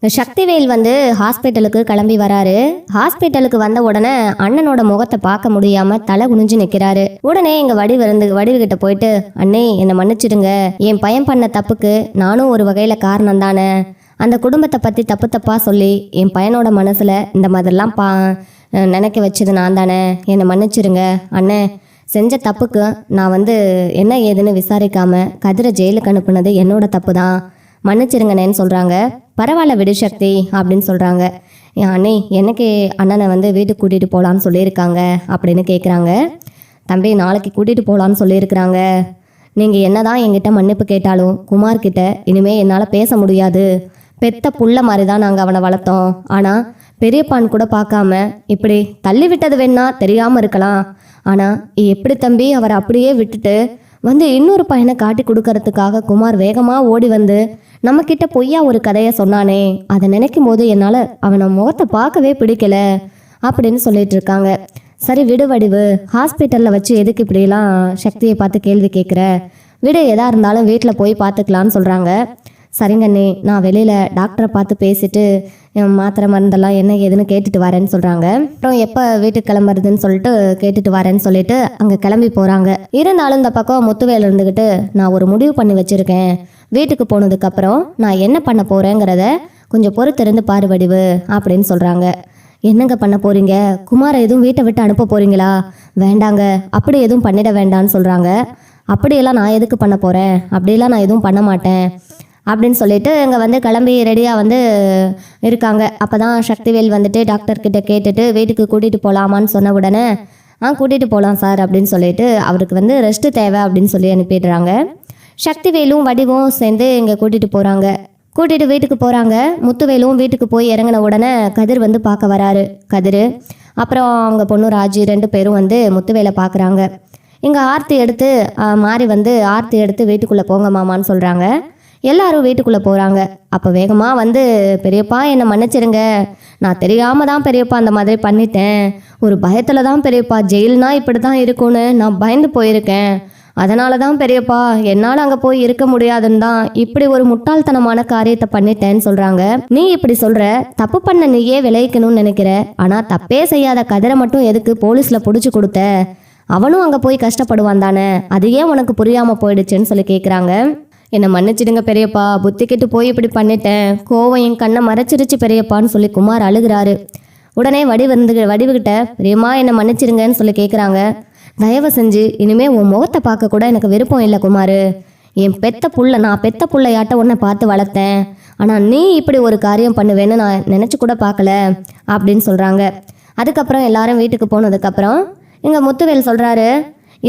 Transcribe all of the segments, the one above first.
சக்திவேல் ஹாஸ்பிட்டலுக்கு கிளம்பி வராரு. ஹாஸ்பிட்டலுக்கு வந்த உடனே அண்ணனோட முகத்தை பார்க்க முடியாம தலை குனிஞ்சு நிற்கிறாரு. உடனே எங்க வடிவுகிட்ட போயிட்டு, அண்ணே என்னை மன்னிச்சிடுங்க, என் பையன் பண்ண தப்புக்கு நானும் ஒரு வகையில காரணம் தானே. அந்த குடும்பத்தை பத்தி தப்பு தப்பா சொல்லி என் பையனோட மனசுல இந்த மாதிரிலாம் நினைக்க வச்சது நான் தானே, என்னை மன்னிச்சிடுங்க அண்ணே. செஞ்ச தப்புக்கு நான் என்ன ஏதுன்னு விசாரிக்காம கதிரை ஜெயிலுக்கு அனுப்புனது என்னோட தப்பு தான், மன்னிச்சிருங்கண்ணேன்னு சொல்கிறாங்க. பரவாயில்ல விடு சக்தி அப்படின்னு சொல்கிறாங்க. அண்ணே எனக்கு அண்ணனை வீட்டுக்கு கூட்டிகிட்டு போகலான்னு சொல்லியிருக்காங்க அப்படின்னு கேட்குறாங்க. தம்பி நாளைக்கு கூட்டிகிட்டு போகலான்னு சொல்லியிருக்கிறாங்க. நீங்கள் என்ன தான் என்கிட்ட மன்னிப்பு கேட்டாலும் குமார்கிட்ட இனிமேல் என்னால் பேச முடியாது. பெத்த புள்ள மாதிரி தான் நாங்கள் அவனை வளர்த்தோம். ஆனால் பெரியப்பான் கூட பார்க்காம இப்படி தள்ளி விட்டது வேணா தெரியாமல் இருக்கலாம். ஆனால் எப்படி தம்பி அவரை அப்படியே விட்டுட்டு இன்னொரு பையனை காட்டி கொடுக்கறதுக்காக குமார் வேகமாக ஓடி நம்மக்கிட்ட பொய்யா ஒரு கதையை சொன்னானே, அதை நினைக்கும் போது என்னால் அவனை முகத்தை பார்க்கவே பிடிக்கல அப்படின்னு சொல்லிட்டு இருக்காங்க. சரி விடு வடிவு, ஹாஸ்பிட்டலில் வச்சு எதுக்கு இப்படிலாம் சக்தியை பார்த்து கேள்வி கேட்குற, விடு எதா இருந்தாலும் வீட்டில் போய் பார்த்துக்கலான்னு சொல்கிறாங்க. சரிங்கண்ணே நான் வெளியில் டாக்டரை பார்த்து பேசிட்டு மாத்திரை மருந்தெல்லாம் என்ன ஏதுன்னு கேட்டுட்டு வரேன்னு சொல்கிறாங்க. அப்புறம் எப்போ வீட்டுக்கு கிளம்புறதுன்னு சொல்லிட்டு கேட்டுட்டு வரேன்னு சொல்லிட்டு அங்கே கிளம்பி போகிறாங்க. இருந்தாலும் இந்த பக்கம் முத்துவேல் இருந்துக்கிட்டு, நான் ஒரு முடிவு பண்ணி வச்சுருக்கேன், வீட்டுக்கு போனதுக்கப்புறம் நான் என்ன பண்ண போகிறேங்கிறத கொஞ்சம் பொறுத்திருந்து பாரு வடிவு அப்படின்னு சொல்கிறாங்க. என்னங்க பண்ண போகிறீங்க, குமாரை எதுவும் வீட்டை விட்டு அனுப்ப போகிறீங்களா? வேண்டாங்க, அப்படி எதுவும் பண்ணிட வேண்டான்னு சொல்கிறாங்க. அப்படியெல்லாம் நான் எதுக்கு பண்ண போகிறேன், அப்படியெல்லாம் நான் எதுவும் பண்ண மாட்டேன் அப்படின்னு சொல்லிட்டு இங்கே கிளம்பி ரெடியாக இருக்காங்க. அப்போ தான் சக்திவேல் டாக்டர்கிட்ட கேட்டுட்டு வீட்டுக்கு கூட்டிகிட்டு போகலாமான்னு சொன்ன உடனே கூட்டிகிட்டு போகலாம் சார் அப்படின்னு சொல்லிட்டு அவருக்கு ரெஸ்ட்டு தேவை அப்படின்னு சொல்லி அனுப்பிடுறாங்க. சக்திவேலும் வடிவும் சேர்ந்து இங்கே கூட்டிகிட்டு போகிறாங்க. கூட்டிகிட்டு வீட்டுக்கு போகிறாங்க. முத்துவேலும் வீட்டுக்கு போய் இறங்கின உடனே கதிர் பார்க்க வராரு. கதிர் அப்புறம் அவங்க பொண்ணு ராஜி 2 பேரும் முத்துவேலை பார்க்குறாங்க. இங்கே ஆர்த்தி எடுத்து மாறி ஆர்த்தி எடுத்து வீட்டுக்குள்ளே போங்க மாமான்னு சொல்கிறாங்க. எல்லாரும் வீட்டுக்குள்ளே போகிறாங்க. அப்போ வேகமாக பெரியப்பா என்னை மன்னிச்சிருங்க, நான் தெரியாமல் தான் பெரியப்பா அந்த மாதிரி பண்ணிட்டேன், ஒரு பயத்தில் தான் பெரியப்பா, ஜெயில்னா இப்படி தான் இருக்கும்னு நான் பயந்து போயிருக்கேன், அதனால தான் பெரியப்பா என்னால் அங்கே போய் இருக்க முடியாதுன்னு தான் இப்படி ஒரு முட்டாள்தனமான காரியத்தை பண்ணிட்டேன்னு சொல்கிறாங்க. நீ இப்படி சொல்கிற, தப்பு பண்ண நீயே விளைவிக்கணும்னு நினைக்கிற, ஆனால் தப்பே செய்யாத கதிரை மட்டும் எதுக்கு போலீஸில் பிடிச்சி கொடுத்த, அவனும் அங்கே போய் கஷ்டப்படுவான் தானே, அது ஏன் உனக்கு புரியாமல் போயிடுச்சுன்னு சொல்லி கேட்குறாங்க. என்னை மன்னிச்சிடுங்க பெரியப்பா, புத்தி கெட்டு போய் இப்படி பண்ணிட்டேன், கோவம் என் கண்ணை மறைச்சிருச்சு பெரியப்பான்னு சொல்லி குமார் அழுகிறாரு. உடனே வடிவுகிட்ட பெரியம்மா என்னை மன்னிச்சிடுங்கன்னு சொல்லி கேட்குறாங்க. தயவு செஞ்சு இனிமே உன் முகத்தை பார்க்க கூட எனக்கு விருப்பம் இல்லை குமார், என் நான் பெத்த புள்ளையாட்ட உன்னை பார்த்து வளர்த்தேன், ஆனால் நீ இப்படி ஒரு காரியம் பண்ணுவேன்னு நான் நினச்சி கூட பார்க்கல அப்படின்னு சொல்கிறாங்க. அதுக்கப்புறம் எல்லாரும் வீட்டுக்கு போனதுக்கப்புறம் இங்கே முத்துவேல் சொல்கிறாரு,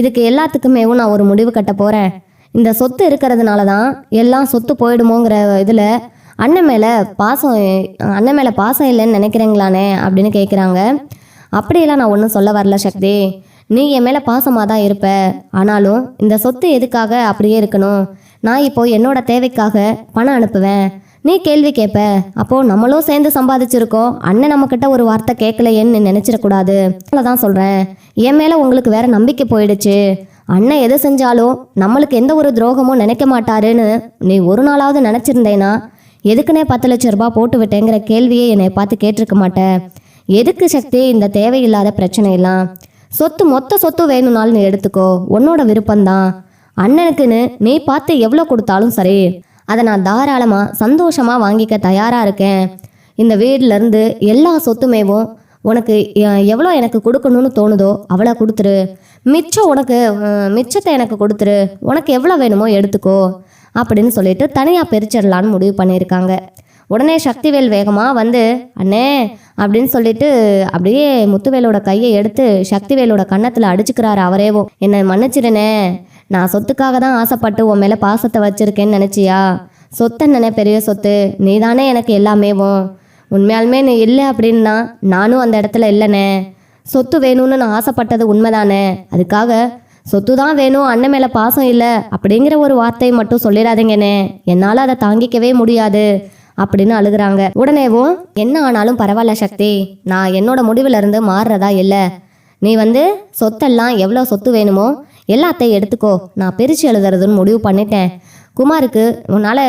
இதுக்கு எல்லாத்துக்குமேவும் நான் ஒரு முடிவு கட்ட போகிறேன், இந்த சொத்து இருக்கிறதுனால தான் எல்லாம் சொத்து போயிடுமோங்கிற இதில் அண்ணன் மேலே பாசம் இல்லைன்னு நினைக்கிறீங்களானே அப்படின்னு கேட்குறாங்க. அப்படியெல்லாம் நான் ஒன்றும் சொல்ல வரல சக்தி, நீ என் மேலே பாசமாக தான் இருப்ப, ஆனாலும் இந்த சொத்து எதுக்காக அப்படியே இருக்கணும், நான் இப்போ என்னோட தேவைக்காக பணம் அனுப்புவேன், நீ கேள்வி கேட்ப, அப்போது நம்மளும் சேர்ந்து சம்பாதிச்சிருக்கோம், அண்ணன் நம்மக்கிட்ட ஒரு வார்த்தை கேட்கலையேன்னு நினச்சிடக்கூடாது, தான் சொல்கிறேன், என் மேலே உங்களுக்கு வேற நம்பிக்கை போயிடுச்சு, அண்ணன் எது செஞ்சாலும் நம்மளுக்கு எந்த ஒரு துரோகமும் நினைக்க மாட்டாருன்னு நீ ஒரு நாளாவது நினச்சிருந்தேன்னா எதுக்குன்னே 10 லட்சம் ரூபாய் போட்டு விட்டேங்கிற கேள்வியே என்னை பார்த்து கேட்டிருக்க மாட்டேன். எதுக்கு சக்தி இந்த தேவையில்லாத பிரச்சனையெல்லாம், மொத்த சொத்து வேணும்னாலும் நீ எடுத்துக்கோ, உன்னோட விருப்பம்தான், அண்ணனுக்குன்னு நீ பார்த்து எவ்வளோ கொடுத்தாலும் சரி, அதை நான் தாராளமாக சந்தோஷமாக வாங்கிக்க தயாராக இருக்கேன், இந்த வீட்டிலேருந்து எல்லா சொத்துமேவும் உனக்கு எவ்வளோ எனக்கு கொடுக்கணும்னு தோணுதோ அவ்வளோ கொடுத்துரு, மிச்சத்தை எனக்கு கொடுத்துரு, உனக்கு எவ்வளோ வேணுமோ எடுத்துக்கோ அப்படின்னு சொல்லிட்டு தனியாக பிரிச்சிடலான்னு முடிவு பண்ணியிருக்காங்க. உடனே சக்திவேல் வேகமாக அண்ணே அப்படின்னு சொல்லிட்டு அப்படியே முத்துவேலோட கையை எடுத்து சக்திவேலோட கன்னத்தில் அடிச்சுக்கிறாரு. அவரேவோ, என்னை மன்னிச்சிடுனே, நான் சொத்துக்காக தான் ஆசைப்பட்டு உன் மேலே பாசத்தை வச்சிருக்கேன்னு நினச்சியா, சொத்தண்ணனே பெரிய சொத்து, நீ தானே எனக்கு எல்லாமேவும், உண்மையாலுமே நீ இல்லை அப்படின்னா நானும் அந்த இடத்துல இல்லைண்ணே, சொத்து வேணும்னு நான் ஆசைப்பட்டது உண்மைதானே, அதுக்காக சொத்து தான் வேணும் அண்ணன் மேலே பாசம் இல்லை அப்படிங்கிற ஒரு வார்த்தையை மட்டும் சொல்லிடாதீங்கண்ணே, என்னால் அதை தாங்கிக்கவே முடியாது அப்படின்னு அழுகிறாங்க. உடனேவும் என்ன ஆனாலும் பரவாயில்ல சக்தி, நான் என்னோட முடிவிலிருந்து மாறுறதா இல்லை, நீ சொத்தெல்லாம் எவ்வளோ சொத்து வேணுமோ எல்லாத்தையும் எடுத்துக்கோ, நான் பிரித்து எழுதுறதுன்னு முடிவு பண்ணிட்டேன், குமாருக்கு உன்னால்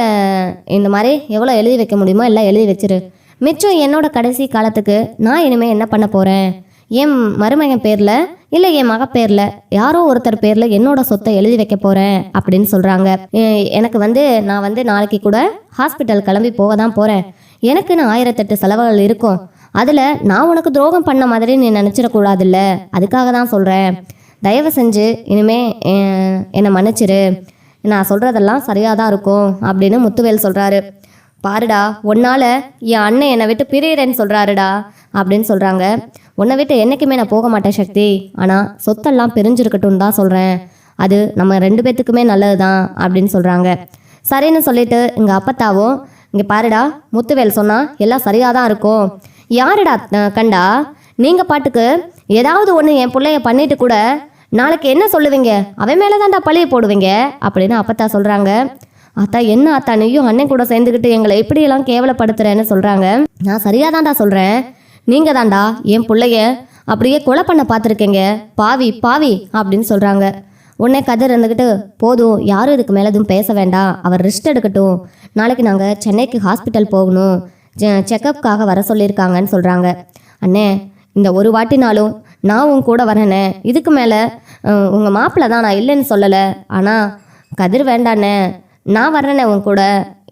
இந்த மாதிரி எவ்வளோ எழுதி வைக்க முடியுமோ எல்லாம் எழுதி வச்சிரு. மிச்சம் என்னோட கடைசி காலத்துக்கு நான் இனிமேல் என்ன பண்ண போகிறேன், என் மருமகன் பேரில் இல்லை என் மக பேரில் யாரோ ஒருத்தர் பேரில் என்னோட சொத்தை எழுதி வைக்க போகிறேன் அப்படின்னு சொல்கிறாங்க. எனக்கு நான் நாளைக்கு கூட ஹாஸ்பிட்டல் கிளம்பி போக தான் போகிறேன். எனக்குன்னு 1008 செலவுகள் இருக்கும். அதில் நான் உனக்கு துரோகம் பண்ண மாதிரி நீ நினச்சிடக்கூடாதுல்ல, அதுக்காக தான் சொல்கிறேன். தயவு செஞ்சு இனிமே என்னை மன்னிச்சிரு, நான் சொல்கிறதெல்லாம் சரியாக தான் இருக்கும் அப்படின்னு முத்துவேல் சொல்கிறாரு. பாருடா, உன்னால் என் அண்ணன் என்னை விட்டு பிரியறேன்னு சொல்கிறாருடா அப்படின்னு சொல்கிறாங்க. உன்னை விட்டு என்றைக்குமே நான் போக மாட்டேன் சக்தி, ஆனால் சொத்தெல்லாம் பிரிஞ்சிருக்கட்டும் தான் சொல்கிறேன். அது நம்ம 2 பேத்துக்குமே நல்லது தான் அப்படின்னு சொல்கிறாங்க. சரின்னு சொல்லிட்டு எங்கள் அப்பத்தாவும், இங்கே பாருடா, முத்துவேல் சொன்னால் எல்லாம் சரியாக தான் இருக்கும். யாருடா கண்டா, நீங்கள் பாட்டுக்கு ஏதாவது ஒன்று என் பிள்ளைய பண்ணிட்டு கூட நாளைக்கு என்ன சொல்லுவீங்க, அவன் மேலே தான்டா பழியை போடுவீங்க அப்படின்னு அப்பத்தா சொல்கிறாங்க. அத்தா என்ன அத்தா, நீயும் அண்ணன் கூட சேர்ந்துக்கிட்டு எங்களை எப்படியெல்லாம் கேவலப்படுத்துறேன்னு சொல்கிறாங்க. நான் சரியாக தான்டா சொல்கிறேன், நீங்கள் தான்டா என் பிள்ளைய அப்படியே கொலை பண்ண பார்த்துருக்கீங்க, பாவி பாவி அப்படின்னு சொல்கிறாங்க. உடனே கதிர் இருந்துக்கிட்டு, போதும் யாரும் இதுக்கு மேலே எதுவும் பேச வேண்டாம், அவர் ரெஸ்ட் எடுக்கட்டும், நாளைக்கு நாங்கள் சென்னைக்கு ஹாஸ்பிட்டல் போகணும், செக்கப்புக்காக வர சொல்லியிருக்காங்கன்னு சொல்கிறாங்க. அண்ணே, இந்த ஒரு வாட்டினாலும் நான் உன் கூட வரேனே, இதுக்கு மேலே உங்கள் மாப்பிள்ளை தான், நான் இல்லைன்னு சொல்லலை, ஆனால் கதிர் வேண்டாண்ணே, நான் வர்றேனே உன் கூட,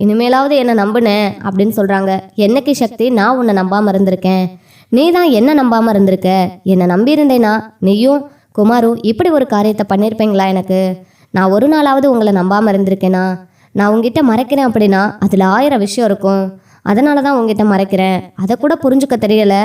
இனிமேலாவது என்னை நம்புனேன் அப்படின்னு சொல்கிறாங்க. என்னைக்கு சக்தி நான் உன்னை நம்பாமல் இருந்திருக்கேன், நீ தான் என்ன நம்பாமல் இருந்திருக்க. என்னை நம்பியிருந்தேனா நீயும் குமாரும் இப்படி ஒரு காரியத்தை பண்ணியிருப்பீங்களா? எனக்கு நான் ஒரு நாளாவது உங்களை நம்பாமல் இருந்திருக்கேனா? நான் உங்ககிட்ட மறைக்கிறேன் அப்படின்னா அதில் 1000 விஷயம் இருக்கும், அதனால தான் உங்ககிட்ட மறைக்கிறேன். அதை கூட புரிஞ்சுக்க தெரியலை,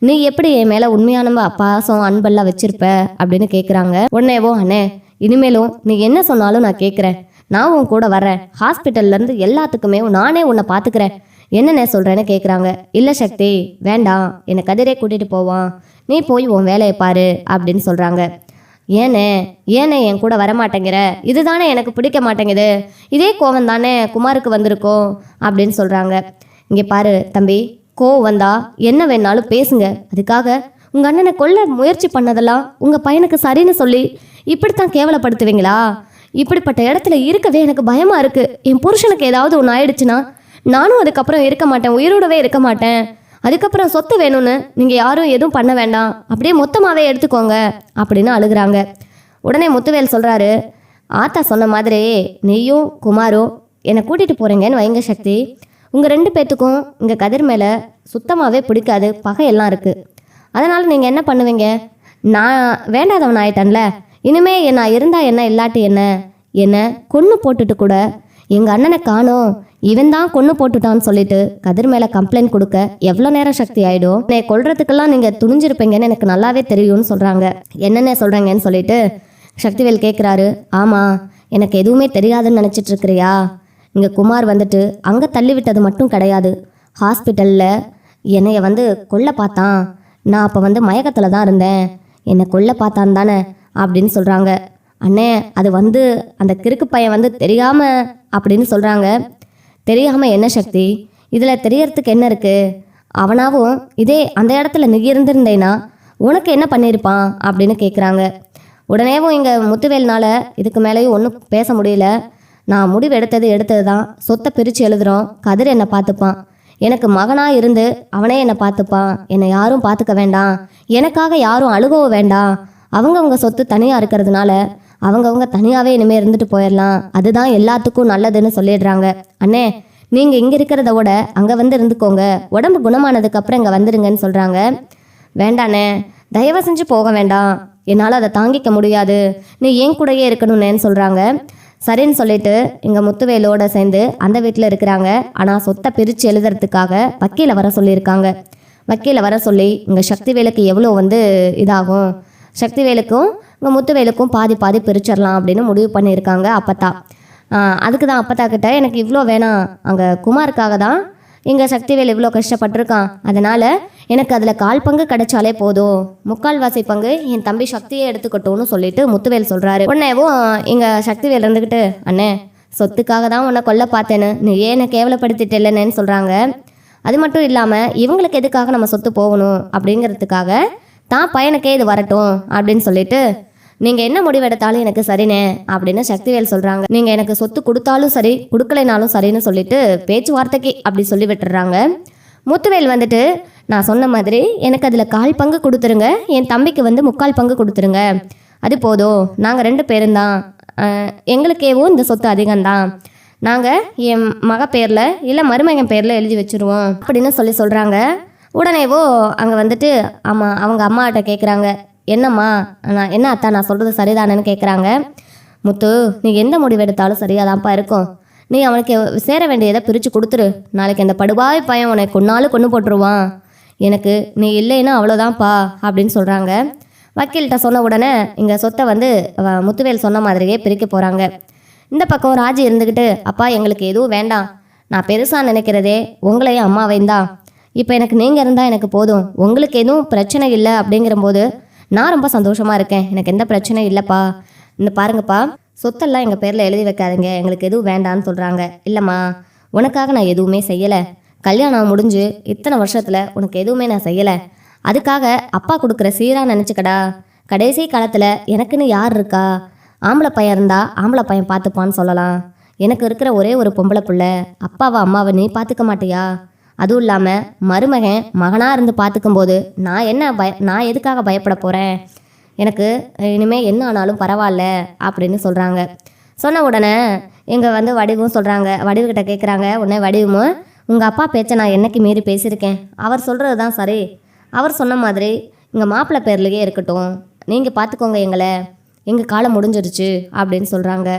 நீ எப்படி என் மேலே உண்மையான பாசம் அன்பெல்லாம் வச்சிருப்ப அப்படின்னு கேட்குறாங்க. உடனேவோ, அண்ணே இனிமேலும் நீ என்ன சொன்னாலும் நான் கேட்குறேன், நான் உன் கூட வர்றேன், ஹாஸ்பிட்டல்லேருந்து எல்லாத்துக்குமே நானே உன்னை பார்த்துக்கிறேன், என்னென்ன சொல்கிறேன்னு கேட்குறாங்க. இல்லை சக்தி வேண்டாம், என்னை கதிரே கூட்டிகிட்டு போவான், நீ போய் உன் வேலையை பாரு அப்படின்னு சொல்கிறாங்க. ஏனே என் கூட வரமாட்டேங்கிற, இதுதானே எனக்கு பிடிக்க மாட்டேங்குது, இதே கோவம் தானே குமாருக்கு வந்திருக்கோம் அப்படின்னு சொல்கிறாங்க. இங்கே பாரு தம்பி, கோவம் வந்தா என்ன வேணாலும் பேசுங்க, அதுக்காக உங்கள் அண்ணனை கொல்ல முயற்சி பண்ணதெல்லாம் உங்கள் பையனுக்கு சரின்னு சொல்லி இப்படித்தான் கேவலப்படுத்துவீங்களா? இப்படிப்பட்ட இடத்துல இருக்கவே எனக்கு பயமாக இருக்குது. என் புருஷனுக்கு ஏதாவது ஒன்று ஆயிடுச்சுன்னா நானும் அதுக்கப்புறம் இருக்க மாட்டேன், உயிரோடவே இருக்க மாட்டேன். அதுக்கப்புறம் சொத்து வேணும்னு நீங்கள் யாரும் எதுவும் பண்ண வேண்டாம், அப்படியே மொத்தமாகவே எடுத்துக்கோங்க அப்படின்னு அழுகிறாங்க. உடனே முத்துவேல் சொல்கிறாரு, ஆத்தா சொன்ன மாதிரி நீயும் குமாரும் என்னை கூட்டிகிட்டு போகிறீங்கன்னு வைங்க சக்தி, உங்கள் 2 பேத்துக்கும் இங்கே கதிர் மேலே சுத்தமாகவே பிடிக்காது, பகையெல்லாம் இருக்குது. அதனால் நீங்கள் என்ன பண்ணுவீங்க, நான் வேண்டாதவன் ஆயிட்டேன்ல, இனிமே நான் இருந்தால் என்ன இல்லாட்டி என்ன கொன்று போட்டுட்டு கூட எங்கள் அண்ணனை காணோம், இவன் தான் கொன்று போட்டுட்டான்னு சொல்லிட்டு கதிர் மேலே கம்ப்ளைண்ட் கொடுக்க எவ்வளோ நேரம் சக்தி ஆகிடும், என்னை கொல்றதுக்கெல்லாம் நீங்கள் துணிஞ்சிருப்பீங்கன்னு எனக்கு நல்லாவே தெரியும்னு சொல்கிறாங்க. என்னென்ன சொல்கிறாங்கன்னு சொல்லிட்டு சக்திவேல் கேட்குறாரு. ஆமாம், எனக்கு எதுவுமே தெரியாதுன்னு நினச்சிட்டு இருக்கிறியா? இங்கே குமார் வந்துட்டு அங்கே தள்ளி விட்டது மட்டும் கிடையாது, ஹாஸ்பிட்டலில் என்னைய கொல்ல பார்த்தான், நான் அப்போ மயக்கத்தில் தான் இருந்தேன், என்னை கொல்ல பார்த்தான் தானே அப்படின்னு சொல்கிறாங்க. அண்ணே அது அந்த கிறுக்கு பையன் தெரியாமல் அப்படின்னு சொல்கிறாங்க. தெரியாமல் என்ன சக்தி, இதில் தெரியறதுக்கு என்ன இருக்குது? அவனாவும் இதே அந்த இடத்துல நீ இருந்திருந்தேன்னா உனக்கு என்ன பண்ணியிருப்பான் அப்படின்னு கேட்குறாங்க. உடனேவும் இங்கே முத்துவேல்னால இதுக்கு மேலேயும் ஒன்றும் பேச முடியல. நான் முடிவு எடுத்தது தான், சொத்தை பிரித்து எழுதுகிறோம், கதிர் என்னை பார்த்துப்பான், எனக்கு மகனாக இருந்து அவனே என்னை பார்த்துப்பான், என்னை யாரும் பார்த்துக்க வேண்டாம், எனக்காக யாரும் அழுகவும் வேண்டாம், அவங்கவுங்க சொத்து தனியாக இருக்கிறதுனால அவங்கவுங்க தனியாகவே இனிமேல் இருந்துட்டு போயிடலாம், அதுதான் எல்லாத்துக்கும் நல்லதுன்னு சொல்லிடுறாங்க. அண்ணே நீங்கள் இங்கே இருக்கிறத விட அங்கே இருந்துக்கோங்க, உடம்பு குணமானதுக்கப்புறம் இங்கே வந்துடுங்கன்னு சொல்கிறாங்க. வேண்டாண்ணே, தயவு செஞ்சு போக வேண்டாம், என்னால் அதை தாங்கிக்க முடியாது, நீ என் கூடயே இருக்கணும்னேன்னு சொல்கிறாங்க. சரின்னு சொல்லிட்டு இங்கே முத்துவேலோட சேர்ந்து அந்த வீட்டில் இருக்கிறாங்க. ஆனால் சொத்தை பிரித்து எழுதுறதுக்காக வக்கீலை வர சொல்லியிருக்காங்க. வக்கீலை வர சொல்லி இங்கே சக்திவேலுக்கு எவ்வளோ இதாகும், சக்திவேலுக்கும் இங்கே முத்துவேலுக்கும் பாதி பாதி பிரிச்சிடலாம் அப்படின்னு முடிவு பண்ணியிருக்காங்க அப்பத்தா. அதுக்கு தான் அப்பத்தா கிட்ட எனக்கு இவ்வளோ வேணாம், அங்கே குமாருக்காக தான் இங்கே சக்திவேல் இவ்வளோ கஷ்டப்பட்டிருக்கான், அதனால் எனக்கு அதில் 1/4 பங்கு கிடைச்சாலே போதும், 3/4 பங்கு என் தம்பி சக்தியை எடுத்துக்கட்டும்னு சொல்லிட்டு முத்துவேல் சொல்கிறாரு. உடனேவும் இங்கே சக்திவேல் இருந்துக்கிட்டு, அண்ணே சொத்துக்காக தான் உன்னை கொல்ல பார்த்தேன்னு நீ ஏனை கேவலப்படுத்திட்டு இல்லைன்னு சொல்கிறாங்க. அது மட்டும் இல்லாமல் இவங்களுக்கு எதுக்காக நம்ம சொத்து போகணும் அப்படிங்கிறதுக்காக தான் பையனுக்கே இது வரட்டும் அப்படின்னு சொல்லிட்டு நீங்கள் என்ன முடிவெடுத்தாலும் எனக்கு சரினே அப்படின்னு சக்திவேல் சொல்கிறாங்க. நீங்கள் எனக்கு சொத்து கொடுத்தாலும் சரி கொடுக்கலைனாலும் சரின்னு சொல்லிட்டு பேச்சுவார்த்தைக்கு அப்படி சொல்லி விட்டுறாங்க. முத்துவேல் வந்துட்டு நான் சொன்ன மாதிரி எனக்கு அதில் 1/4 பங்கு கொடுத்துருங்க, என் தம்பிக்கு வந்து 3/4 பங்கு கொடுத்துருங்க, அது போதும், நாங்கள் 2 பேரும் தான், எங்களுக்கேவோ இந்த சொத்து அதிகம்தான், நாங்கள் என் மக பேரில் இல்லை மருமகன் பேரில் எழுதி வச்சுருவோம் அப்படின்னு சொல்கிறாங்க. உடனேவோ அங்கே வந்துட்டு அவங்க அம்மாட்ட கேட்குறாங்க, என்னம்மா நான் என்ன அத்தா நான் சொல்கிறது சரிதானேன்னு கேட்குறாங்க. முத்து, நீ எந்த முடிவெடுத்தாலும் சரியாதான்ப்பா இருக்கும், நீ அவனுக்கு சேர வேண்டியதை பிரித்து கொடுத்துரு, நாளைக்கு அந்த படுபாய் பையன் உனக்கு கொண்டு போட்டுருவான், எனக்கு நீ இல்லைன்னா அவ்வளோதான்ப்பா அப்படின்னு சொல்கிறாங்க. வக்கீல்கிட்ட சொன்ன உடனே இங்கே சொத்தை வந்து முத்துவேல் சொன்ன மாதிரியே பிரிக்க போகிறாங்க. இந்த பக்கம் ராஜி இருந்துக்கிட்டு, அப்பா எங்களுக்கு எதுவும் வேண்டாம், நான் பெருசாக நினைக்கிறதே உங்களையும் அம்மாவையும் தான், இப்போ எனக்கு நீங்கள் இருந்தால் எனக்கு போதும், உங்களுக்கு எதுவும் பிரச்சனை இல்லை அப்படிங்கிறபோது நான் ரொம்ப சந்தோஷமாக இருக்கேன், எனக்கு எந்த பிரச்சனையும் இல்லைப்பா, இந்த பாருங்கப்பா சொத்தெல்லாம் எங்கள் பேரில் எழுதி வைக்காதீங்க, எங்களுக்கு எதுவும் வேண்டான்னு சொல்கிறாங்க. இல்லைம்மா, உனக்காக நான் எதுவுமே செய்யலை, கல்யாணம் முடிஞ்சு இத்தனை வருஷத்தில் உனக்கு எதுவுமே நான் செய்யலை, அதுக்காக அப்பா கொடுக்குற சீராக நினச்சிக்கடா, கடைசி காலத்தில் எனக்குன்னு யார் இருக்கா, ஆம்பளை பையன் இருந்தால் ஆம்பளை பையன் பார்த்துப்பான்னு சொல்லலாம், எனக்கு இருக்கிற ஒரே ஒரு பொம்பளை பிள்ளை, அப்பாவை அம்மாவை நீ பார்த்துக்க மாட்டியா, அதுவும் இல்லாமல் மருமகன் மகனாக இருந்து பார்த்துக்கும்போது நான் எதுக்காக பயப்பட போகிறேன், எனக்கு இனிமேல் என்ன ஆனாலும் பரவாயில்ல அப்படின்னு சொல்கிறாங்க. சொன்ன உடனே இங்கே வந்து வடிவும் சொல்கிறாங்க, வடிவுக்கிட்ட கேட்குறாங்க. உடனே வடிவும், உங்கள் அப்பா பேச்சை நான் என்னைக்கு மீறி பேசியிருக்கேன், அவர் சொல்கிறது தான் சரி, அவர் சொன்ன மாதிரி எங்கள் மாப்பிள்ளை பேர்லேயே இருக்கட்டும், நீங்கள் பார்த்துக்கோங்க, எங்களை எங்கள் காலம் முடிஞ்சிருச்சு அப்படின்னு சொல்கிறாங்க.